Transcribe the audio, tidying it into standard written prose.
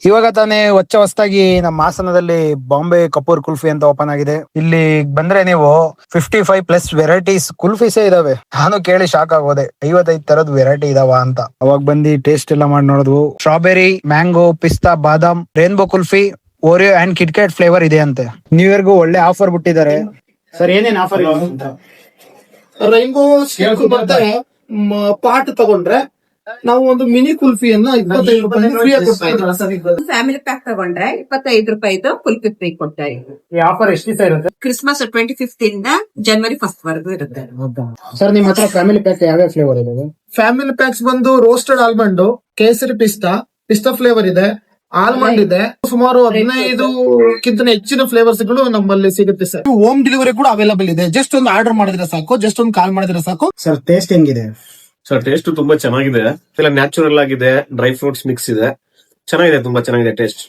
ಇವಾಗ ತಾನೇ ಹೊಸದಾಗಿ ನಮ್ಮ ಹಾಸನದಲ್ಲಿ ಬಾಂಬೆ ಕಪೂರ್ ಕುಲ್ಫಿ ಅಂತ ಓಪನ್ ಆಗಿದೆ. ಇಲ್ಲಿ ಬಂದ್ರೆ ನೀವು 55+ ವೆರೈಟೀಸ್ ಕುಲ್ಫೀಸೇ ಇದಾವೆ. ನಾನು ಕೇಳಿ ಶಾಕ್ ಆಗೋದೆ, 55 ತರದ್ ವೆರೈಟಿ ಇದಾವ ಅಂತ. ಅವಾಗ ಬಂದು ಟೇಸ್ಟ್ ಎಲ್ಲ ಮಾಡಿ ನೋಡಿದ್ವು. ಸ್ಟ್ರಾಬೆರಿ, ಮ್ಯಾಂಗೋ, ಪಿಸ್ತಾ, ಬಾದಾಮ್, rainbow kulfi, Oreo and KitKat flavour ಇದೆ ಅಂತೆ. ನ್ಯೂ ಇಯರ್ಗೂ ಒಳ್ಳೆ ಆಫರ್ ಬಿಟ್ಟಿದ್ದಾರೆ. ಸರ್ ಏನೇನ್ ಆಫರ್ ಇದೆ ಅಂತ? ರೈನ್ಬೋ ಬರ್ತಾರೆ ಪಾಟ್ ತಗೊಂಡ್ರೆ ನಾವು ಒಂದು ಮಿನಿ ಕುಲ್ಫಿಯನ್ನ 25 ರೂಪಾಯಿ ಫ್ರೀ ಆಗಿ ಕೊಡ್ತಾ ಇದ್ದೀವಿ. ಫ್ಯಾಮಿಲಿ ಪ್ಯಾಕ್ ತಗೊಂಡ್ರೆ 25 ರೂಪಾಯಿದು ಕುಲ್ಫಿ ಫ್ರೀ ಕೊಡ್ತಾ ಇದ್ದೀವಿ. ಈ ಆಫರ್ ಎಷ್ಟು ದಿವಸ ಇರುತ್ತೆ? ಕ್ರಿಸ್ಮಸ್ 25th ಇಂದ ಜನವರಿ 1st ವರೆಗೂ ಇರುತ್ತೆ. ಸರ್ ನಿಮ್ಮ ಹತ್ರ ಫ್ಯಾಮಿಲಿ ಪ್ಯಾಕ್ ಯಾವ್ಯಾವ ಫ್ಲೇವರ್ ಇದೆ? ಫ್ಯಾಮಿಲಿ ಪ್ಯಾಕ್ಸ್ ಬಂದು ರೋಸ್ಟೆಡ್ ಆಲ್ಮಂಡ್, ಕೇಸರಿ ಪಿಸ್ತಾ ಫ್ಲೇವರ್ ಇದೆ, ಆಲ್ಮಂಡ್ ಇದೆ. ಸುಮಾರು 15ಕ್ಕಿಂತ ಹೆಚ್ಚಿನ ಫ್ಲೇವರ್ಸ್ ಗಳು ನಮ್ಮಲ್ಲಿ ಸಿಗುತ್ತೆ ಸರ್. ಹೋಮ್ ಡೆಲಿವರಿ ಕೂಡ ಅವೈಲೇಬಲ್ ಇದೆ. ಜಸ್ಟ್ ಒಂದು ಆರ್ಡರ್ ಮಾಡಿದ್ರೆ ಸಾಕು, ಜಸ್ಟ್ ಒಂದು ಕಾಲ್ ಮಾಡಿದ್ರೆ ಸಾಕು. ಸರ್ ಟೇಸ್ಟ್ ಹೆಂಗಿದೆ? ಸರ್ ಟೇಸ್ಟ್ ತುಂಬಾ ಚೆನ್ನಾಗಿದೆ. ಎಲ್ಲ ನ್ಯಾಚುರಲ್ ಆಗಿದೆ, ಡ್ರೈ ಫ್ರೂಟ್ಸ್ ಮಿಕ್ಸ್ ಇದೆ, ಚೆನ್ನಾಗಿದೆ, ತುಂಬಾ ಚೆನ್ನಾಗಿದೆ ಟೇಸ್ಟ್.